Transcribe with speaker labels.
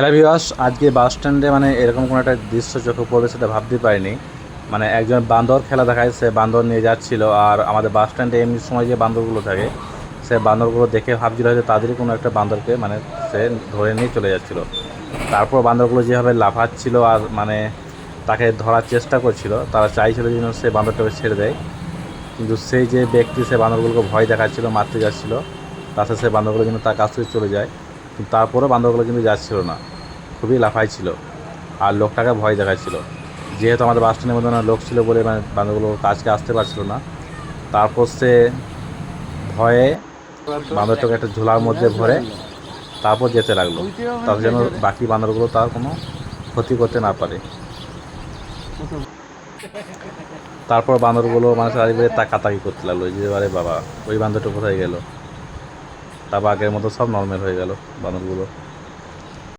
Speaker 1: Hello viewers, আজকে বাস স্ট্যান্ডে মানে এরকম কোনো একটা দৃশ্য চোখে পড়বে সেটা ভাবতেই পারিনি। মানে একজন বান্দর খেলা দেখায়, সে বান্দর নিয়ে যাচ্ছিল। আর আমাদের বাস স্ট্যান্ডে এমনি সময় যে বান্দরগুলো থাকে, সে বান্দরগুলো দেখে ভাবছিল হয়তো তাদেরই কোনো একটা বান্দরকে মানে সে ধরে নিয়ে চলে যাচ্ছিল। তারপর বান্দরগুলো যেভাবে লাফাচ্ছিল আর মানে তাকে ধরার চেষ্টা করছিল, তারা চাইছিল যেন সে বান্দরটাকে ছেড়ে দেয়। কিন্তু সেই যে ব্যক্তি সে বান্দরগুলোকে ভয় দেখাচ্ছিল, মারতে যাচ্ছিল, তাতে সে বান্দরগুলো কিন্তু তার কাছ থেকে চলে যায়। কিন্তু তারপরেও বান্দরগুলো কিন্তু যাচ্ছিল না, খুবই লাফাইছিল আর লোকটাকে ভয় দেখাচ্ছিল। যেহেতু আমাদের বাস স্ট্যান্ডের মধ্যে না লোক ছিল বলে মানে বান্দরগুলো কাছকে আসতে পারছিল না। তারপর সে ভয়ে বান্দরটাকে একটা ঝোলার মধ্যে ভরে তারপর যেতে লাগলো, তাতে যেন বাকি বান্দরগুলো তার কোনো ক্ষতি করতে না পারে। তারপর বান্দরগুলো মানে চারিদিকে তাকাতাকি করতে লাগলো যে আরে বাবা, ওই বান্দরটা কোথায় গেল। তারপর আগের মতো সব নর্মাল হয়ে গেল বান্দরগুলো।